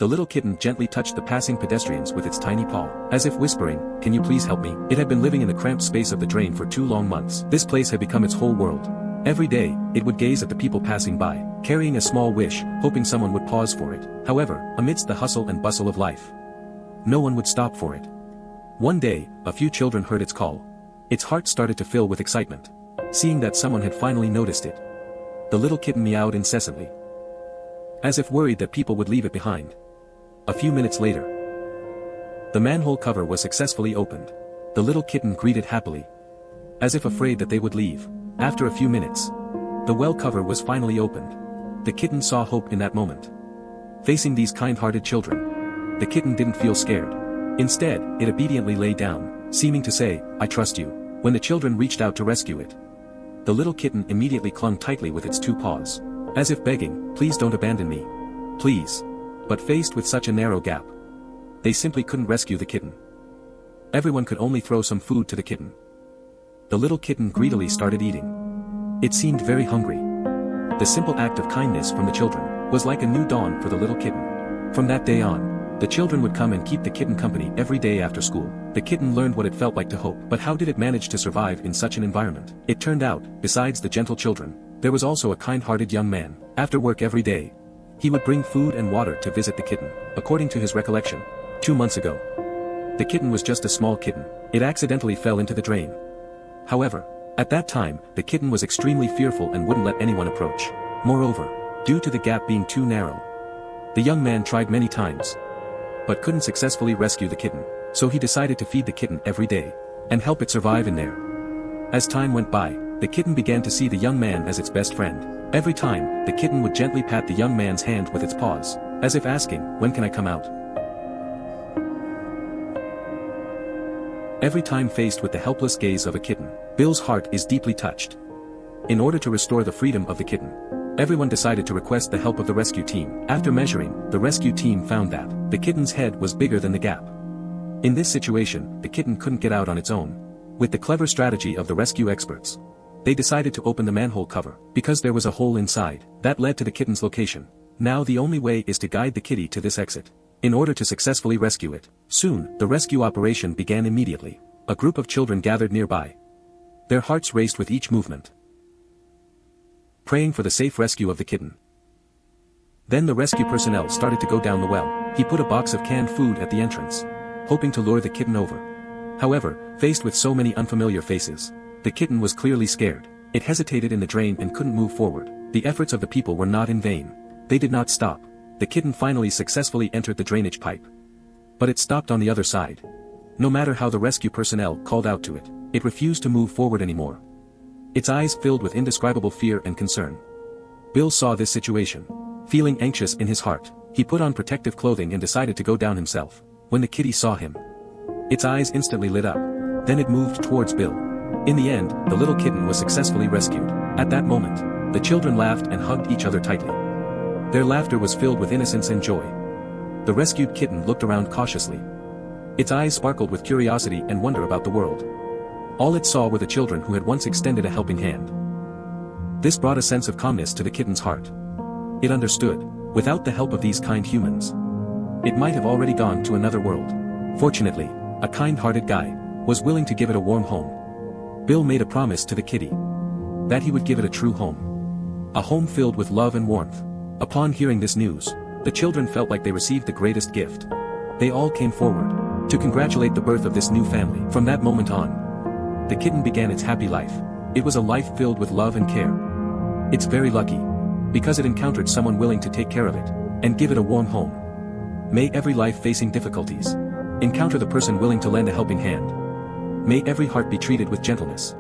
The little kitten gently touched the passing pedestrians with its tiny paw, as if whispering, "Can you please help me?" It had been living in the cramped space of the drain for 2 long months. This place had become its whole world. Every day, it would gaze at the people passing by, carrying a small wish, hoping someone would pause for it. However, amidst the hustle and bustle of life, no one would stop for it. One day, a few children heard its call. Its heart started to fill with excitement, seeing that someone had finally noticed it. The little kitten meowed incessantly, as if worried that people would leave it behind. A few minutes later, the manhole cover was successfully opened. The little kitten greeted happily, as if afraid that they would leave. After a few minutes, the well cover was finally opened. The kitten saw hope in that moment. Facing these kind-hearted children, the kitten didn't feel scared. Instead, it obediently lay down, seeming to say, "I trust you." When the children reached out to rescue it, the little kitten immediately clung tightly with its 2 paws, as if begging, "Please don't abandon me. Please." But faced with such a narrow gap, they simply couldn't rescue the kitten. Everyone could only throw some food to the kitten. The little kitten greedily started eating. It seemed very hungry. The simple act of kindness from the children was like a new dawn for the little kitten. From that day on, the children would come and keep the kitten company every day after school. The kitten learned what it felt like to hope. But how did it manage to survive in such an environment? It turned out, besides the gentle children, there was also a kind-hearted young man. After work every day, he would bring food and water to visit the kitten. According to his recollection, 2 months ago, the kitten was just a small kitten. It accidentally fell into the drain. However, at that time, the kitten was extremely fearful and wouldn't let anyone approach. Moreover, due to the gap being too narrow, the young man tried many times, but couldn't successfully rescue the kitten. So he decided to feed the kitten every day, and help it survive in there. As time went by, the kitten began to see the young man as its best friend. Every time, the kitten would gently pat the young man's hand with its paws, as if asking, "When can I come out?" Every time faced with the helpless gaze of a kitten, Bill's heart is deeply touched. In order to restore the freedom of the kitten, everyone decided to request the help of the rescue team. After measuring, the rescue team found that the kitten's head was bigger than the gap. In this situation, the kitten couldn't get out on its own. With the clever strategy of the rescue experts, they decided to open the manhole cover, because there was a hole inside, that led to the kitten's location. Now the only way is to guide the kitty to this exit, in order to successfully rescue it. Soon, the rescue operation began immediately. A group of children gathered nearby. Their hearts raced with each movement, praying for the safe rescue of the kitten. Then the rescue personnel started to go down the well. He put a box of canned food at the entrance, hoping to lure the kitten over. However, faced with so many unfamiliar faces, the kitten was clearly scared. It hesitated in the drain and couldn't move forward. The efforts of the people were not in vain. They did not stop. The kitten finally successfully entered the drainage pipe. But it stopped on the other side. No matter how the rescue personnel called out to it, it refused to move forward anymore. Its eyes filled with indescribable fear and concern. Bill saw this situation. Feeling anxious in his heart, he put on protective clothing and decided to go down himself. When the kitty saw him, its eyes instantly lit up. Then it moved towards Bill. In the end, the little kitten was successfully rescued. At that moment, the children laughed and hugged each other tightly. Their laughter was filled with innocence and joy. The rescued kitten looked around cautiously. Its eyes sparkled with curiosity and wonder about the world. All it saw were the children who had once extended a helping hand. This brought a sense of calmness to the kitten's heart. It understood, without the help of these kind humans, it might have already gone to another world. Fortunately, a kind-hearted guy was willing to give it a warm home. Bill made a promise to the kitty that he would give it a true home. A home filled with love and warmth. Upon hearing this news, the children felt like they received the greatest gift. They all came forward to congratulate the birth of this new family. From that moment on, the kitten began its happy life. It was a life filled with love and care. It's very lucky, because it encountered someone willing to take care of it and give it a warm home. May every life facing difficulties encounter the person willing to lend a helping hand. May every heart be treated with gentleness.